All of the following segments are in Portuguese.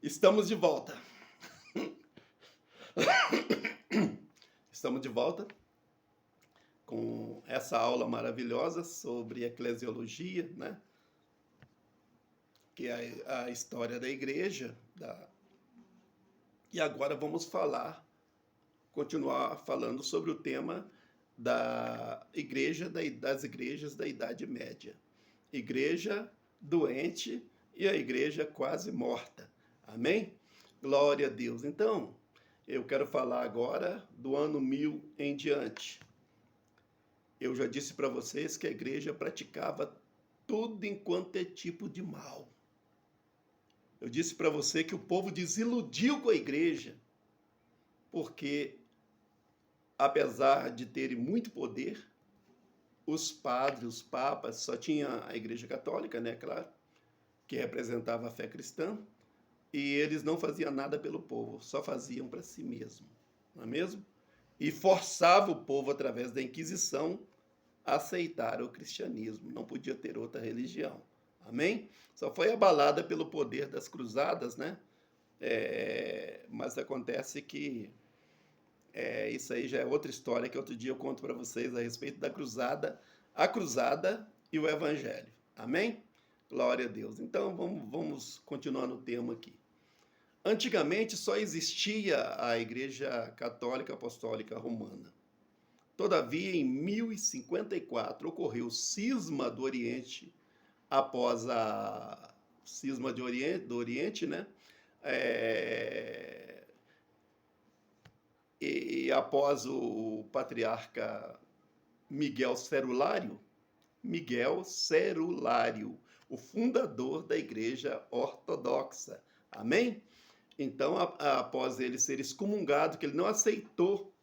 Estamos de volta. Estamos de volta com essa aula maravilhosa sobre eclesiologia, né? Que é a história da igreja. E agora vamos continuar falando sobre o tema da igreja, das igrejas da Idade Média. Igreja doente e a igreja quase morta. Amém? Glória a Deus. Então, eu quero falar agora do ano 1000 em diante. Eu já disse para vocês que a igreja praticava tudo enquanto é tipo de mal. Eu disse para você que o povo desiludiu com a igreja, porque, apesar de terem muito poder, os padres, os papas, só tinha a igreja católica, né, claro, que representava a fé cristã, e eles não faziam nada pelo povo, só faziam para si mesmo, não é mesmo? E forçava o povo, através da Inquisição, a aceitar o cristianismo, não podia ter outra religião, amém? Só foi abalada pelo poder das cruzadas, né? Mas acontece que isso aí já é outra história que outro dia eu conto para vocês a respeito da cruzada, a cruzada e o evangelho, amém? Glória a Deus. Então vamos continuar no tema aqui. Antigamente só existia a Igreja Católica Apostólica Romana. Todavia, em 1054, ocorreu o cisma do Oriente, após a cisma do Oriente, né? E após o patriarca Miguel Cerulário, o fundador da Igreja Ortodoxa. Amém? Então, após ele ser excomungado, que ele não aceitou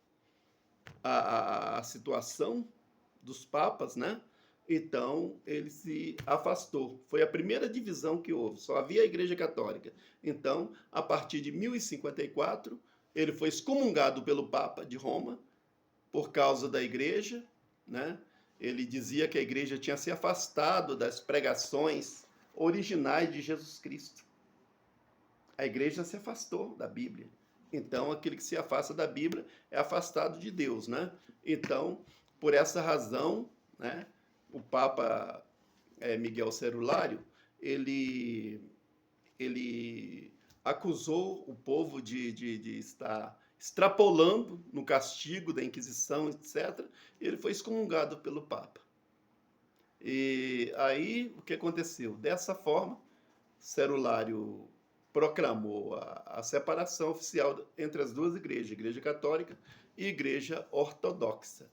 a situação dos papas, né? Então, ele se afastou. Foi a primeira divisão que houve, só havia a Igreja Católica. Então, a partir de 1054, ele foi excomungado pelo Papa de Roma, por causa da Igreja, né? Ele dizia que a Igreja tinha se afastado das pregações originais de Jesus Cristo. A Igreja se afastou da Bíblia. Então, aquele que se afasta da Bíblia é afastado de Deus, né? Então, por essa razão, né, o Papa Miguel Cerulário, ele acusou o povo de estar extrapolando no castigo da Inquisição, etc. E ele foi excomungado pelo Papa. E aí, o que aconteceu? Dessa forma, Cerulário proclamou a separação oficial entre as duas igrejas, Igreja Católica e Igreja Ortodoxa.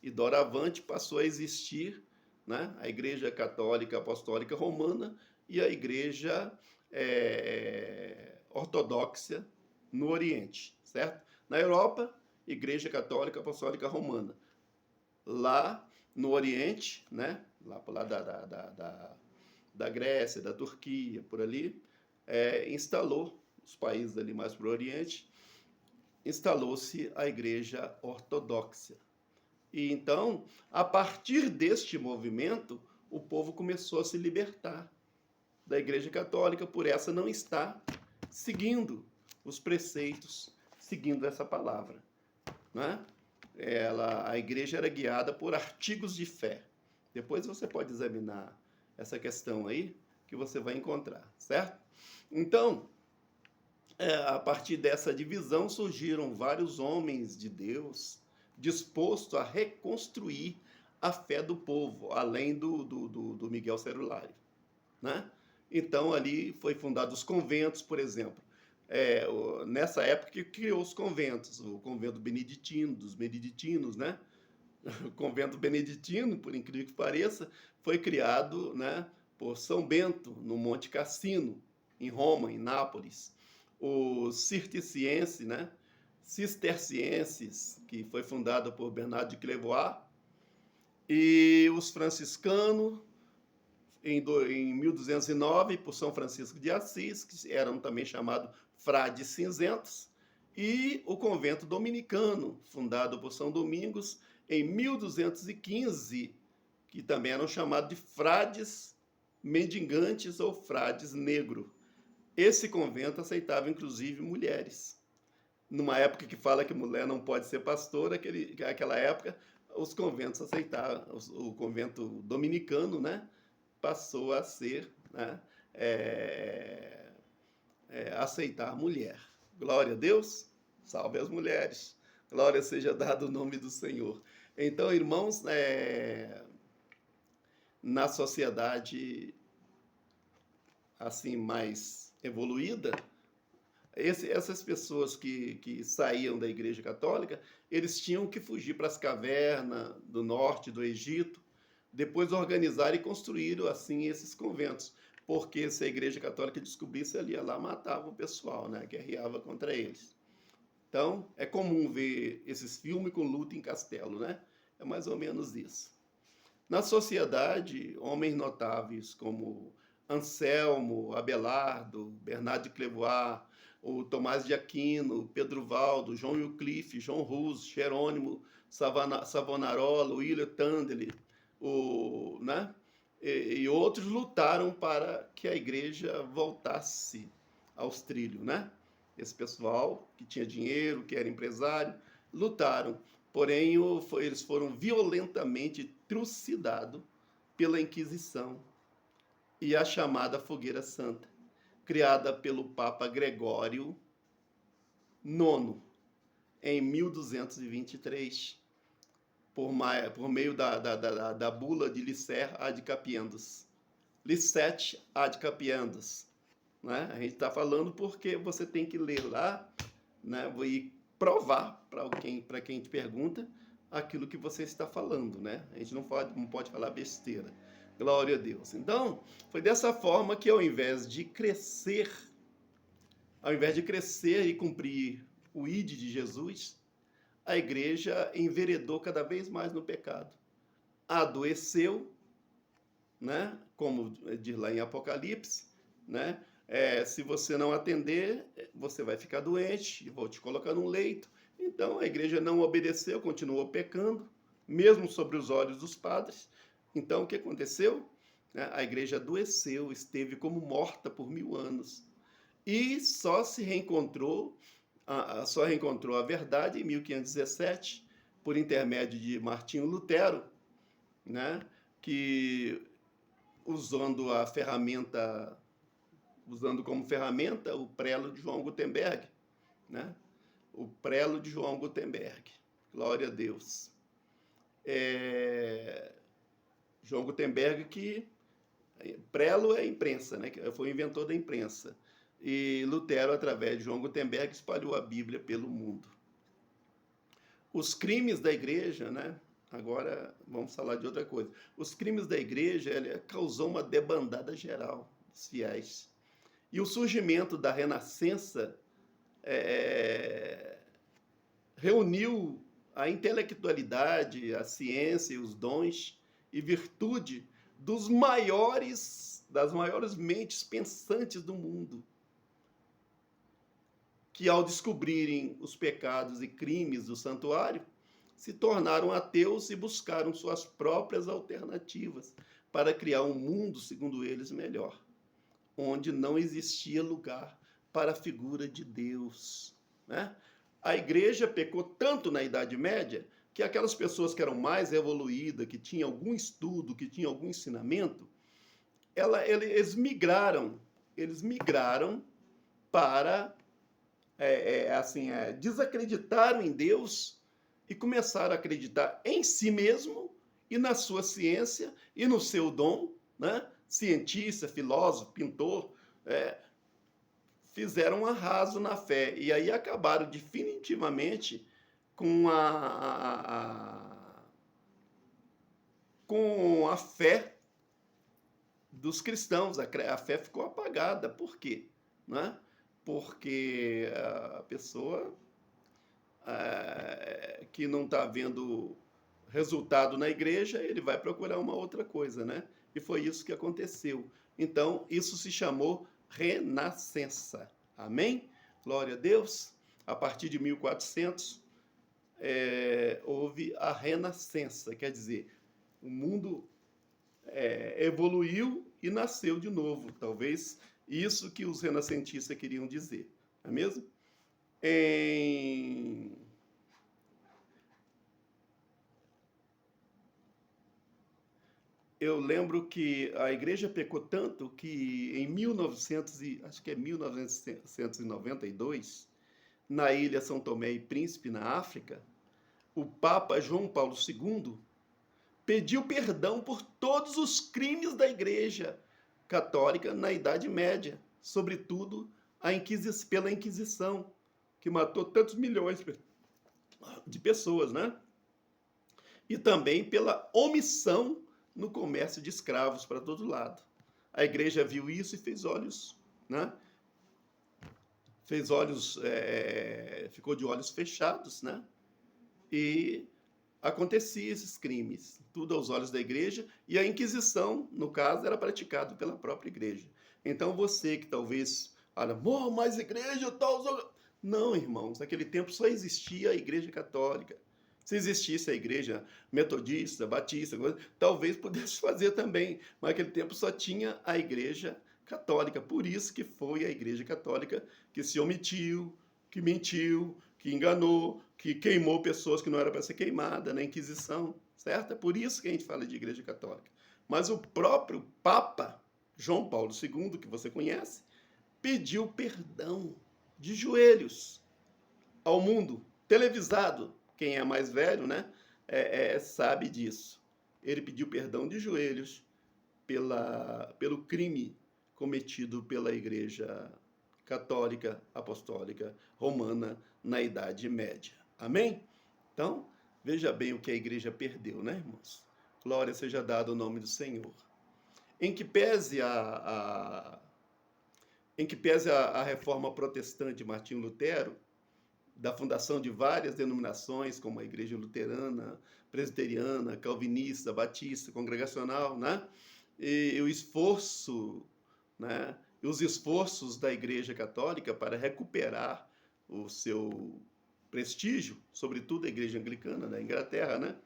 E doravante passou a existir, né, a Igreja Católica Apostólica Romana e a Igreja Ortodoxa no Oriente, certo? Na Europa, Igreja Católica Apostólica Romana. Lá no Oriente, né, lá para lá da Grécia, da Turquia, por ali, instalou, os países ali mais para o Oriente, instalou-se a Igreja Ortodoxa. E então, a partir deste movimento, o povo começou a se libertar da Igreja Católica, por essa não estar seguindo os preceitos, seguindo essa palavra, né? A igreja era guiada por artigos de fé. Depois você pode examinar essa questão aí, que você vai encontrar, certo? Então, a partir dessa divisão surgiram vários homens de Deus dispostos a reconstruir a fé do povo, além do Miguel Cerulário, né? Então, ali foi fundado os conventos, por exemplo. Nessa época que criou os conventos, o convento beneditino, dos beneditinos, né? O convento beneditino, por incrível que pareça, foi criado, né, por São Bento, no Monte Cassino, em Roma, em Nápoles. Os cistercienses, né, que foi fundado por Bernardo de Clairvaux, e os franciscanos, em 1209, por São Francisco de Assis, que eram também chamados frades cinzentos, e o convento dominicano, fundado por São Domingos, em 1215, que também eram chamados de frades mendigantes ou frades negros. Esse convento aceitava, inclusive, mulheres. Numa época que fala que mulher não pode ser pastora, aquela época, os conventos aceitaram, o convento dominicano, né, passou a ser, né, aceitar a mulher. Glória a Deus, salve as mulheres, glória seja dado o nome do Senhor. Então, irmãos, na sociedade assim mais evoluída, essas pessoas que saíam da Igreja Católica, eles tinham que fugir para as cavernas do norte do Egito, depois organizaram e construíram assim esses conventos, porque se a Igreja Católica descobrisse, ela ia lá, matava o pessoal, né? Guerreava contra eles. Então, é comum ver esses filmes com luta em castelo, né? É mais ou menos isso. Na sociedade, homens notáveis como Anselmo, Abelardo, Bernardo de Clairvaux, o Tomás de Aquino, Pedro Valdo, João Wycliffe, João Hus, Jerônimo Savonarola, William Tyndale, né? E outros lutaram para que a igreja voltasse aos trilhos, né? Esse pessoal que tinha dinheiro, que era empresário, lutaram. Porém, eles foram violentamente trucidados pela Inquisição e a chamada Fogueira Santa, criada pelo Papa Gregório IX, em 1223, por meio da bula de Licer ad Capiendos. Licete ad Capiendos. Né? A gente está falando porque você tem que ler lá, né? E provar para quem te pergunta aquilo que você está falando, né? A gente não pode falar besteira. Glória a Deus. Então, foi dessa forma que ao invés de crescer e cumprir o ID de Jesus, a igreja enveredou cada vez mais no pecado. Adoeceu, né? Como diz lá em Apocalipse, né? Se você não atender, você vai ficar doente, vou te colocar num leito. Então, a igreja não obedeceu, continuou pecando, mesmo sobre os olhos dos padres. Então, o que aconteceu? A igreja adoeceu, esteve como morta por 1000 anos. E só reencontrou a verdade em 1517, por intermédio de Martinho Lutero, né? Que usando como ferramenta o prelo de João Gutenberg, né? O prelo de João Gutenberg. Glória a Deus. João Gutenberg, que prelo é imprensa, né? Foi o inventor da imprensa. E Lutero, através de João Gutenberg, espalhou a Bíblia pelo mundo. Os crimes da igreja, né? Agora vamos falar de outra coisa. Os crimes da igreja causou uma debandada geral dos fiéis. E o surgimento da Renascença reuniu a intelectualidade, a ciência e os dons e virtude das maiores mentes pensantes do mundo, que ao descobrirem os pecados e crimes do santuário, se tornaram ateus e buscaram suas próprias alternativas para criar um mundo, segundo eles, melhor, onde não existia lugar para a figura de Deus, né? A igreja pecou tanto na Idade Média que aquelas pessoas que eram mais evoluídas, que tinham algum estudo, que tinham algum ensinamento, eles migraram para desacreditaram em Deus e começaram a acreditar em si mesmo e na sua ciência e no seu dom, né? Cientista, filósofo, pintor, fizeram um arraso na fé e aí acabaram definitivamente com a fé dos cristãos. A fé ficou apagada. Por quê? Né? Porque a pessoa que não está vendo resultado na igreja, ele vai procurar uma outra coisa, né? E foi isso que aconteceu. Então, isso se chamou Renascença. Amém? Glória a Deus. A partir de 1400, houve a Renascença, quer dizer, o mundo evoluiu e nasceu de novo. Talvez Isso que os renascentistas queriam dizer, não é mesmo? Em... Eu lembro que a igreja pecou tanto que em 1992, na ilha São Tomé e Príncipe, na África, o Papa João Paulo II pediu perdão por todos os crimes da Igreja Católica na Idade Média, sobretudo pela Inquisição, que matou tantos milhões de pessoas, né? E também pela omissão no comércio de escravos para todo lado. A Igreja viu isso e fez olhos, né? Ficou de olhos fechados, né? E acontecia esses crimes, tudo aos olhos da igreja, e a Inquisição, no caso, era praticado pela própria igreja. Então você que talvez fala, mais igreja, tal... Não, irmãos, naquele tempo só existia a igreja católica. Se existisse a igreja metodista, batista, talvez pudesse fazer também, mas naquele tempo só tinha a igreja católica. Por isso que foi a igreja católica que se omitiu, que mentiu, que enganou, que queimou pessoas que não eram para ser queimada na Inquisição, certo? É por isso que a gente fala de Igreja Católica. Mas o próprio Papa João Paulo II, que você conhece, pediu perdão de joelhos ao mundo, televisado. Quem é mais velho, né, sabe disso. Ele pediu perdão de joelhos pelo crime cometido pela Igreja Católica, Apostólica, Romana na Idade Média. Amém? Então, veja bem o que a igreja perdeu, né, irmãos? Glória seja dada ao nome do Senhor. Em que pese a reforma protestante de Martinho Lutero, da fundação de várias denominações, como a Igreja Luterana, Presbiteriana, Calvinista, Batista, Congregacional, né? E o esforço, né? E os esforços da Igreja Católica para recuperar o seu prestígio, sobretudo a Igreja Anglicana da Inglaterra, né?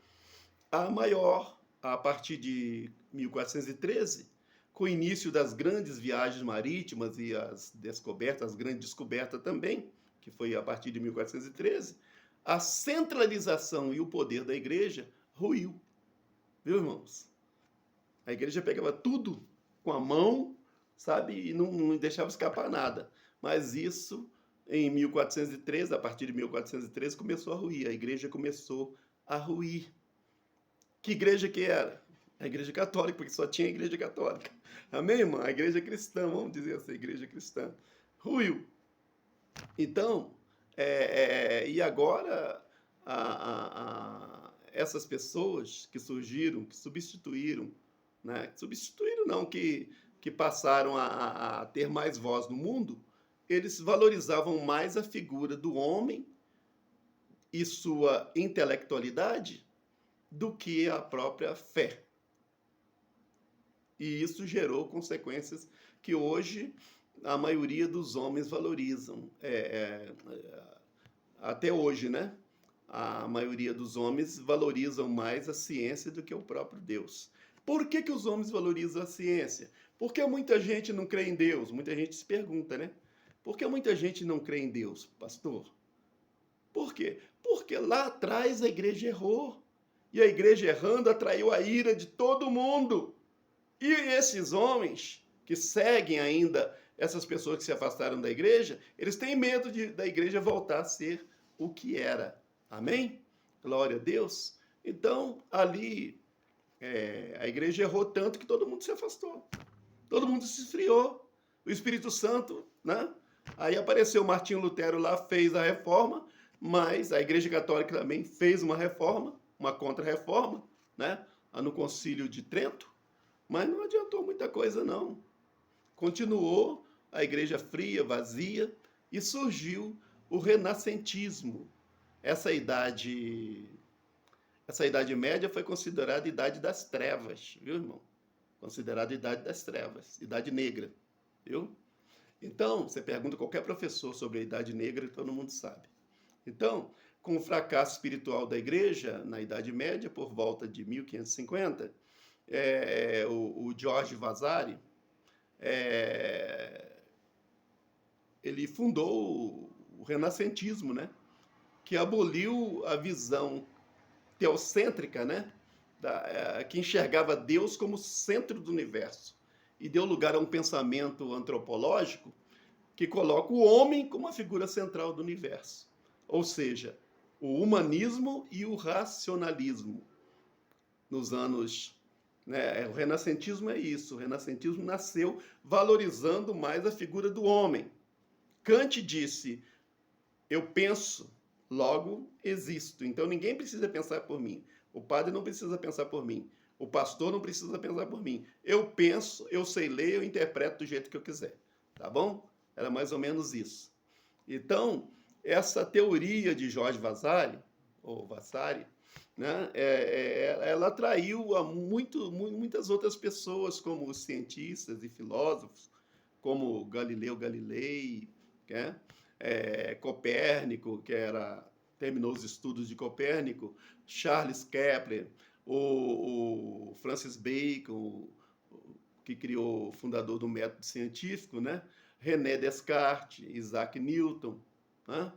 A partir de 1413, com o início das grandes viagens marítimas e as grandes descobertas também, que foi a partir de 1413, a centralização e o poder da igreja ruiu. Viu, irmãos? A igreja pegava tudo com a mão, sabe, e não deixava escapar nada. Mas isso, em 1413, a partir de 1413, começou a ruir. A igreja começou a ruir. Que igreja que era? A igreja católica, porque só tinha a igreja católica. Amém, irmão? A igreja cristã, vamos dizer assim, a igreja cristã. Ruiu. Então, e agora, essas pessoas que surgiram, que substituíram, né? Substituíram não, que passaram a ter mais voz no mundo, eles valorizavam mais a figura do homem e sua intelectualidade do que a própria fé. E isso gerou consequências que hoje a maioria dos homens valorizam. Até hoje, né? A maioria dos homens valorizam mais a ciência do que o próprio Deus. Por que os homens valorizam a ciência? Porque muita gente não crê em Deus. Muita gente se pergunta, né? Por que muita gente não crê em Deus, pastor? Por quê? Porque lá atrás a igreja errou. E a igreja errando atraiu a ira de todo mundo. E esses homens que seguem ainda essas pessoas que se afastaram da igreja, eles têm medo da igreja voltar a ser o que era. Amém? Glória a Deus. Então, ali, a igreja errou tanto que todo mundo se afastou. Todo mundo se esfriou. O Espírito Santo, né? Aí apareceu Martinho Lutero lá, fez a reforma, mas a igreja católica também fez uma reforma, uma contra-reforma, né? No Concílio de Trento, mas não adiantou muita coisa, não. Continuou a igreja fria, vazia, e surgiu o renascentismo. Essa idade média foi considerada a idade das trevas, viu, irmão? Considerada a idade das trevas, idade negra, viu? Então, você pergunta a qualquer professor sobre a idade negra, todo mundo sabe. Então, com o fracasso espiritual da igreja na Idade Média, por volta de 1550, o George Vasari, ele fundou o renascentismo, né? Que aboliu a visão teocêntrica, né? Que enxergava Deus como centro do universo e deu lugar a um pensamento antropológico que coloca o homem como a figura central do universo. Ou seja, o humanismo e o racionalismo. Nos anos... Né, o renascentismo é isso. O renascentismo nasceu valorizando mais a figura do homem. Kant disse, eu penso, logo existo. Então ninguém precisa pensar por mim. O padre não precisa pensar por mim. O pastor não precisa pensar por mim. Eu penso, eu sei ler, eu interpreto do jeito que eu quiser. Tá bom? Era mais ou menos isso. Então, essa teoria de Jorge Vasari, ou Vasari, né, ela atraiu a muitas outras pessoas, como os cientistas e filósofos, como Galileu Galilei, né, Copérnico, terminou os estudos de Copérnico, Charles Kepler, o Francis Bacon, que criou o fundador do método científico, né? René Descartes, Isaac Newton. Né?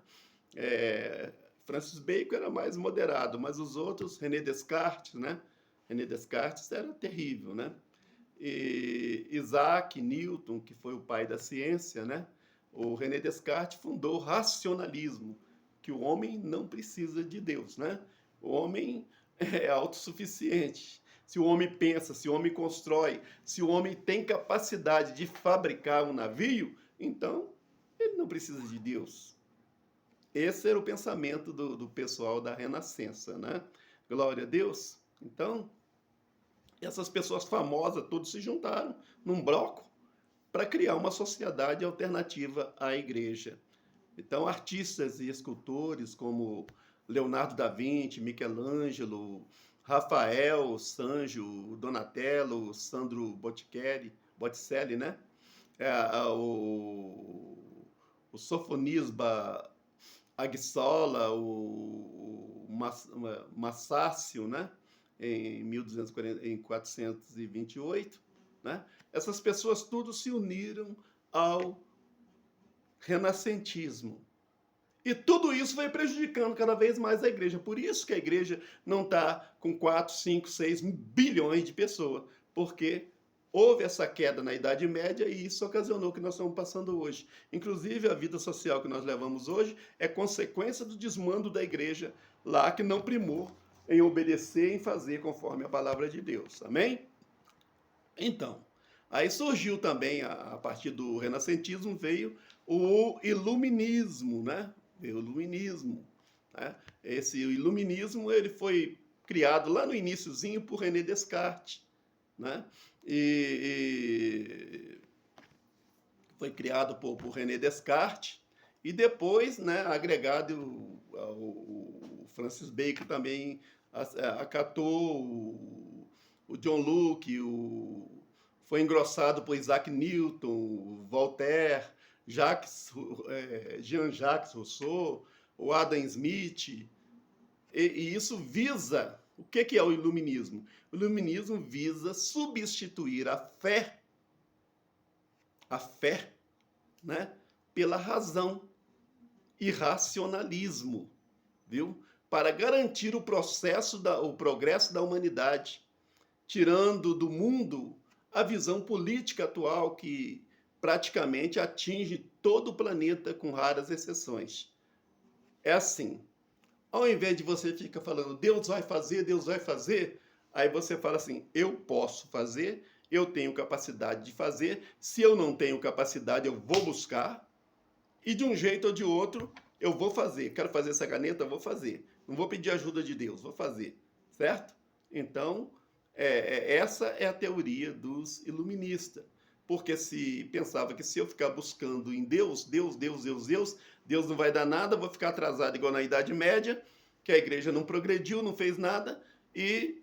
Francis Bacon era mais moderado, mas os outros, René Descartes, né? René Descartes era terrível, né? E Isaac Newton, que foi o pai da ciência, né? O René Descartes fundou o racionalismo, que o homem não precisa de Deus, né? O homem é autossuficiente. Se o homem pensa, se o homem constrói, se o homem tem capacidade de fabricar um navio, então ele não precisa de Deus. Esse era o pensamento do pessoal da Renascença, né? Glória a Deus. Então, essas pessoas famosas todos se juntaram num bloco para criar uma sociedade alternativa à igreja. Então, artistas e escultores como Leonardo da Vinci, Michelangelo, Rafael, Sanjo, Donatello, Sandro Botticelli, né? O Sofonisba Aguissola, o Massácio, né? Em 1428, né? Essas pessoas tudo se uniram ao renascentismo. E tudo isso vai prejudicando cada vez mais a igreja. Por isso que a igreja não está com 4, 5, 6 bilhões de pessoas. Porque houve essa queda na Idade Média e isso ocasionou o que nós estamos passando hoje. Inclusive, a vida social que nós levamos hoje é consequência do desmando da igreja lá, que não primou em obedecer, em fazer conforme a palavra de Deus. Amém? Então, aí surgiu também, a partir do renascentismo, veio o iluminismo, né? Veio o iluminismo, né? Esse iluminismo, ele foi criado lá no iniciozinho por René Descartes, né? E foi criado por René Descartes e depois, né, agregado o Francis Bacon também acatou, o John Locke, foi engrossado por Isaac Newton, Voltaire, Jean-Jacques Rousseau, o Adam Smith, e isso visa... O que é o iluminismo? O iluminismo visa substituir a fé, né, pela razão e racionalismo, viu? Para garantir o progresso da humanidade, tirando do mundo a visão política atual que praticamente atinge todo o planeta, com raras exceções. É assim, ao invés de você ficar falando, Deus vai fazer, aí você fala assim, eu posso fazer, eu tenho capacidade de fazer, se eu não tenho capacidade, eu vou buscar, e de um jeito ou de outro, eu vou fazer. Quero fazer essa caneta, eu vou fazer. Não vou pedir ajuda de Deus, vou fazer. Certo? Então, essa é a teoria dos iluministas. Porque se pensava que se eu ficar buscando em Deus não vai dar nada, vou ficar atrasado igual na Idade Média, que a igreja não progrediu, não fez nada, e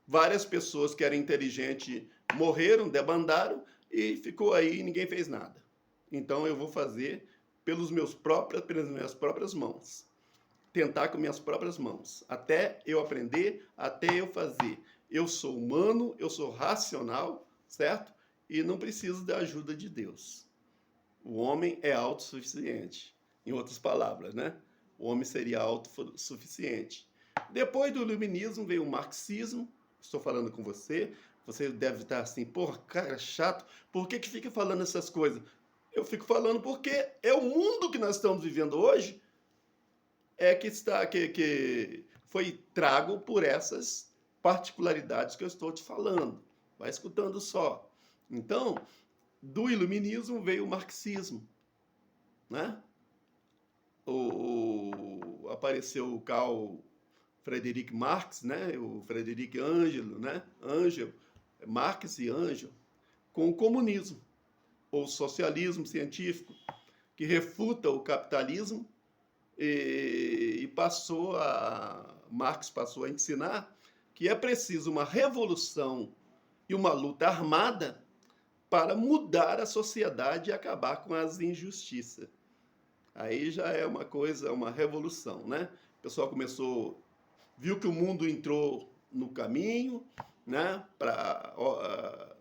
várias pessoas que eram inteligentes morreram, debandaram, e ficou aí e ninguém fez nada. Então eu vou fazer pelas minhas próprias mãos. Tentar com minhas próprias mãos. Até eu aprender, até eu fazer. Eu sou humano, eu sou racional, certo? e não precisa da ajuda de Deus. O homem é autossuficiente. Em outras palavras, né? O homem seria autossuficiente. Depois do iluminismo veio o marxismo. Estou falando com você. Você deve estar assim, porra, cara, chato. Por que fica falando essas coisas? Eu fico falando porque é o mundo que nós estamos vivendo hoje que foi trago por essas particularidades que eu estou te falando. Vai escutando só. Então, do iluminismo veio o marxismo, né? Apareceu o Karl Friedrich Marx, né? O Frederic Angelo, né? Marx e Angelo, com o comunismo, ou socialismo científico, que refuta o capitalismo e Marx passou a ensinar que é preciso uma revolução e uma luta armada para mudar a sociedade e acabar com as injustiças. Aí já é uma coisa, uma revolução, né? O pessoal viu que o mundo entrou no caminho, né?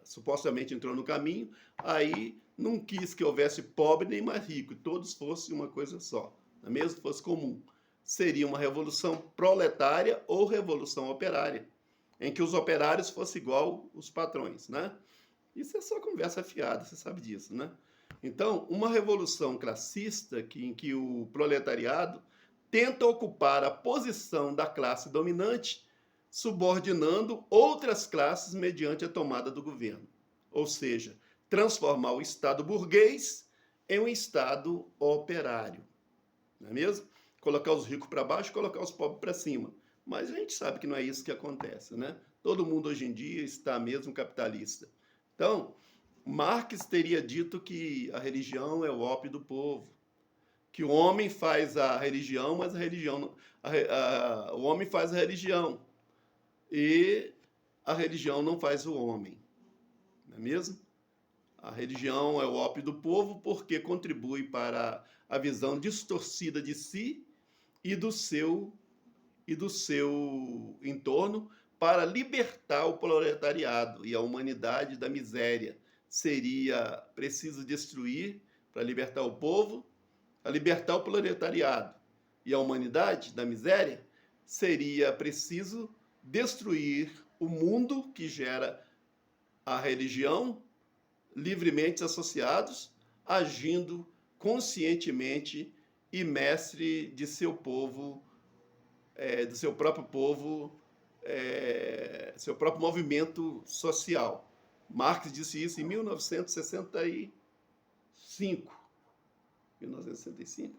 Supostamente entrou no caminho, aí não quis que houvesse pobre nem mais rico, todos fossem uma coisa só, não é mesmo? Fosse comum. Seria uma revolução proletária ou revolução operária, em que os operários fossem igual os patrões, né? Isso é só conversa fiada, você sabe disso, né? Então, uma revolução classista em que o proletariado tenta ocupar a posição da classe dominante, subordinando outras classes mediante a tomada do governo. Ou seja, transformar o Estado burguês em um Estado operário. Não é mesmo? Colocar os ricos para baixo e colocar os pobres para cima. Mas a gente sabe que não é isso que acontece, né? Todo mundo hoje em dia está mesmo capitalista. Então, Marx teria dito que a religião é o ópio do povo, que o homem faz a religião, mas a religião não, o homem faz a religião e a religião não faz o homem, não é mesmo? A religião é o ópio do povo porque contribui para a visão distorcida de si e do seu entorno para libertar o proletariado e a humanidade da miséria. Seria preciso destruir, para libertar o povo, a libertar o proletariado e a humanidade da miséria, seria preciso destruir o mundo que gera a religião, livremente associados, agindo conscientemente e mestre de seu povo, do seu próprio povo, seu próprio movimento social. Marx disse isso em 1965. 1965?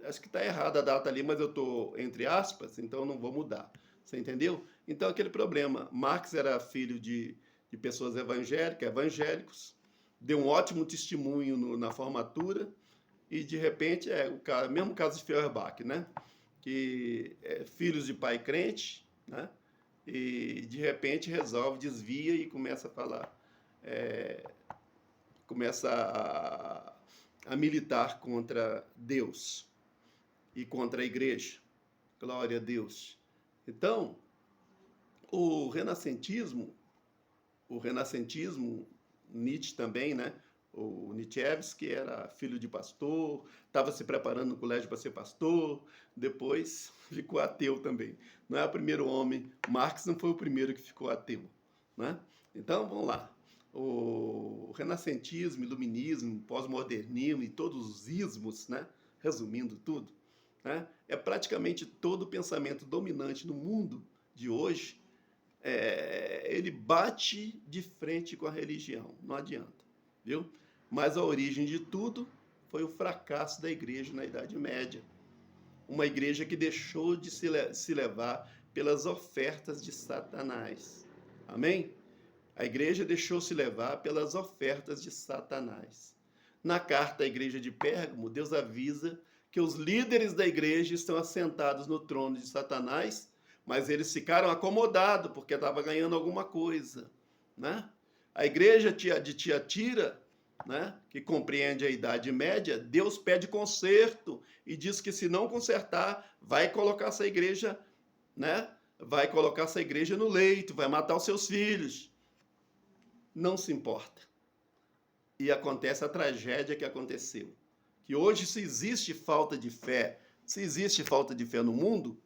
Acho que está errada a data ali, mas eu estou entre aspas, então não vou mudar. Você entendeu? Então, aquele problema. Marx era filho de pessoas evangélicos, deu um ótimo testemunho na formatura, e de repente, mesmo caso de Feuerbach, né? Que filhos de pai crente, né? E de repente desvia e começa a falar, começa a militar contra Deus e contra a igreja. Glória a Deus. Então, o renascentismo, Nietzsche também, né? O Nietzsche era filho de pastor, estava se preparando no colégio para ser pastor, depois ficou ateu também. Não é o primeiro homem, Marx não foi o primeiro que ficou ateu, né? Então, vamos lá. O renascentismo, iluminismo, pós-modernismo e todos os ismos, né? Resumindo tudo, né? É praticamente todo o pensamento dominante no mundo de hoje, ele bate de frente com a religião, não adianta, viu? Mas a origem de tudo foi o fracasso da igreja na Idade Média. Uma igreja que deixou de se levar pelas ofertas de Satanás. Amém? A igreja deixou se levar pelas ofertas de Satanás. Na carta à igreja de Pérgamo, Deus avisa que os líderes da igreja estão assentados no trono de Satanás, mas eles ficaram acomodados porque estava ganhando alguma coisa, né? A igreja de Tiatira, né, que compreende a Idade Média, Deus pede conserto e diz que se não consertar, vai colocar essa igreja, né, vai colocar essa igreja no leito, vai matar os seus filhos. não se importa. E acontece a tragédia que aconteceu. Que hoje, se existe falta de fé no mundo,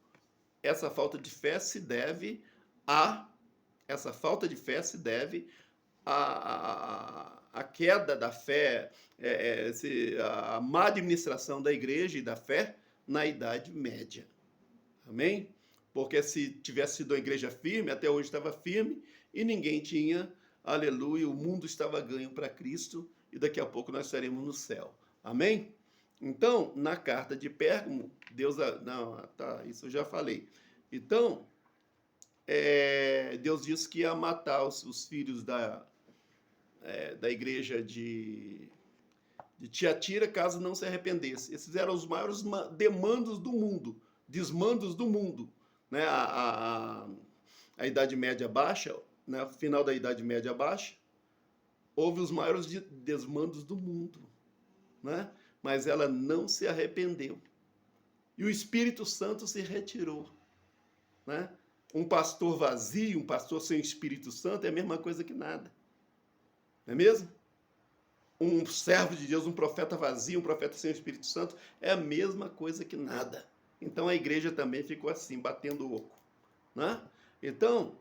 essa falta de fé se deve a a queda da fé, a má administração da igreja e da fé na Idade Média. Amém? Porque se tivesse sido uma igreja firme, até hoje estava firme, e ninguém tinha, aleluia, o mundo estava ganho para Cristo, e daqui a pouco nós estaremos no céu. Amém? Então, na carta de Pérgamo, Deus... Não, tá, isso eu já falei. Então, Deus disse que ia matar os filhos da igreja de Tiatira, caso não se arrependesse. Esses eram os maiores demandos do mundo, desmandos do mundo. Né? A Idade Média Baixa, né? Final da Idade Média Baixa, houve os maiores desmandos do mundo. Né? Mas ela não se arrependeu. E o Espírito Santo se retirou. Né? Um pastor vazio, um pastor sem Espírito Santo é a mesma coisa que nada. Não é mesmo? Um servo de Deus, um profeta vazio, um profeta sem Espírito Santo, é a mesma coisa que nada. Então a igreja também ficou assim, batendo o oco. Né? Então,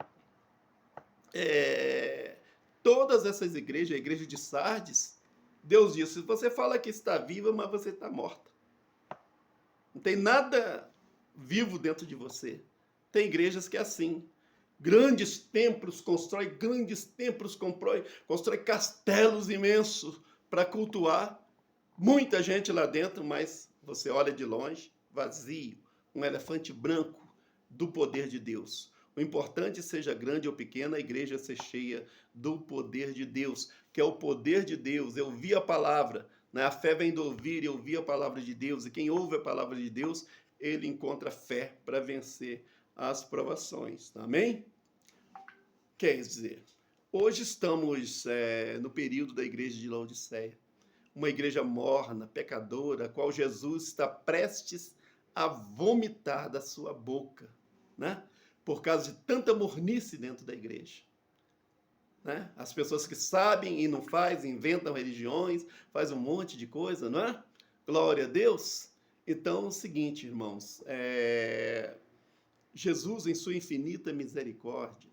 todas essas igrejas, a igreja de Sardes, Deus disse, você fala que está viva, mas você está morta. Não tem nada vivo dentro de você. Tem igrejas que é assim. Grandes templos, constrói castelos imensos para cultuar. Muita gente lá dentro, mas você olha de longe, vazio. Um elefante branco do poder de Deus. O importante, seja grande ou pequena, a igreja ser cheia do poder de Deus, que é o poder de Deus. Eu ouvi a palavra, né? A fé vem do ouvir e ouvir a palavra de Deus. E quem ouve a palavra de Deus, ele encontra fé para vencer as provações. Amém? Quer dizer, hoje estamos no período da igreja de Laodiceia. Uma igreja morna, pecadora, a qual Jesus está prestes a vomitar da sua boca, né? Por causa de tanta mornice dentro da igreja. Né? As pessoas que sabem e não fazem, inventam religiões, fazem um monte de coisa, não é? Glória a Deus. Então, é o seguinte, irmãos, Jesus, em sua infinita misericórdia,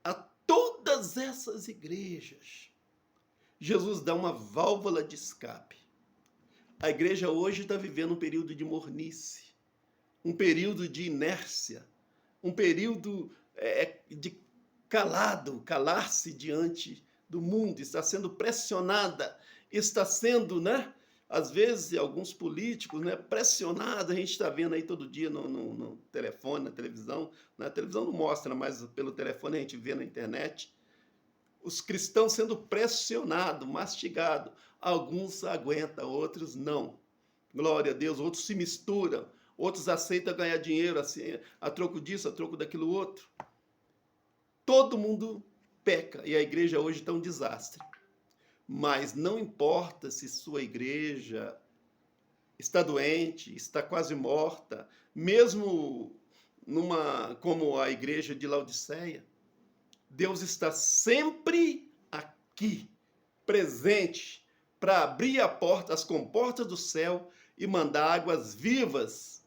a todas essas igrejas, Jesus dá uma válvula de escape. A igreja hoje está vivendo um período de mornice, um período de inércia, um período de calar-se diante do mundo, está sendo pressionada, está sendo, né? Às vezes, alguns políticos, né, pressionados, a gente está vendo aí todo dia no telefone, na televisão. Na televisão não mostra, mas pelo telefone a gente vê na internet. Os cristãos sendo pressionados, mastigados. Alguns aguentam, outros não. Glória a Deus, outros se misturam. Outros aceitam ganhar dinheiro assim, a troco disso, a troco daquilo outro. Todo mundo peca e a igreja hoje está um desastre. Mas não importa se sua igreja está doente, está quase morta, mesmo como a igreja de Laodiceia, Deus está sempre aqui, presente, para abrir as comportas do céu e mandar águas vivas,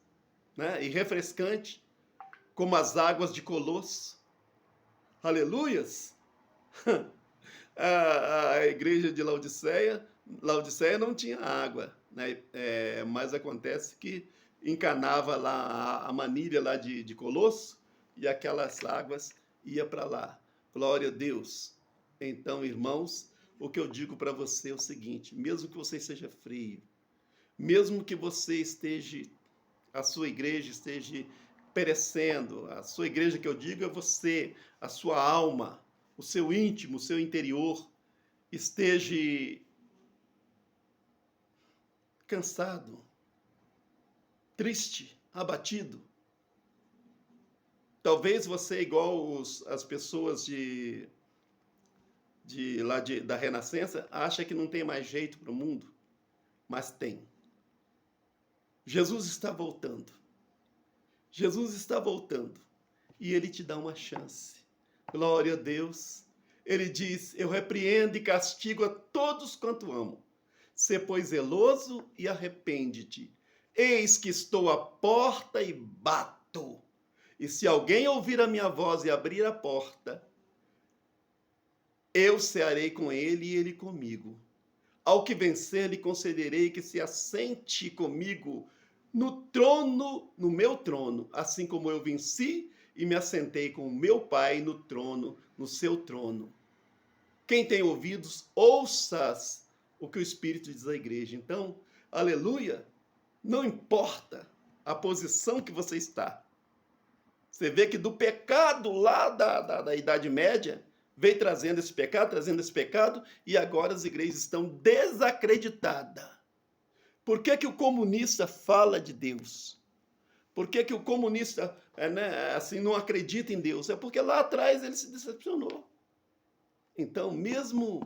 né, e refrescantes, como as águas de Colosso. Aleluias! A igreja de Laodiceia não tinha água, né? Mas acontece que encanava lá a manilha lá de Colosso e aquelas águas iam para lá. Glória a Deus. Então, irmãos, o que eu digo para você é o seguinte, mesmo que você seja frio, mesmo que a sua igreja esteja perecendo, a sua igreja que eu digo é você, a sua alma, o seu íntimo, o seu interior, esteja cansado, triste, abatido. Talvez você, igual as pessoas da Renascença, acha que não tem mais jeito para o mundo, mas tem. Jesus está voltando. Jesus está voltando. E ele te dá uma chance. Glória a Deus. Ele diz: eu repreendo e castigo a todos quanto amo. Sê, pois, zeloso e arrepende-te. Eis que estou à porta e bato. E se alguém ouvir a minha voz e abrir a porta, eu cearei com ele e ele comigo. Ao que vencer, lhe concederei que se assente comigo no trono, no meu trono, assim como eu venci e me assentei com o meu Pai no trono, no seu trono. Quem tem ouvidos, ouças o que o Espírito diz à igreja. Então, aleluia, não importa a posição que você está. Você vê que do pecado lá da Idade Média, veio trazendo esse pecado, e agora as igrejas estão desacreditadas. Por que o comunista fala de Deus? Por que o comunista assim, não acredita em Deus? É porque lá atrás ele se decepcionou. Então, mesmo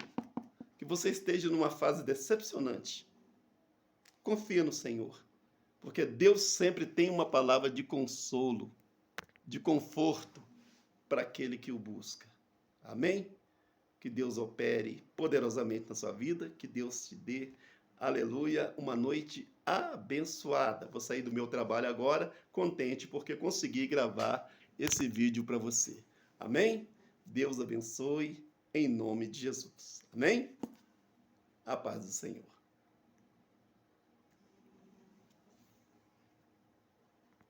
que você esteja numa fase decepcionante, confia no Senhor, porque Deus sempre tem uma palavra de consolo, de conforto para aquele que o busca. Amém? Que Deus opere poderosamente na sua vida, que Deus te dê, aleluia, uma noite abençoada. Vou sair do meu trabalho agora, contente porque consegui gravar esse vídeo para você. Amém? Deus abençoe, em nome de Jesus. Amém? A paz do Senhor.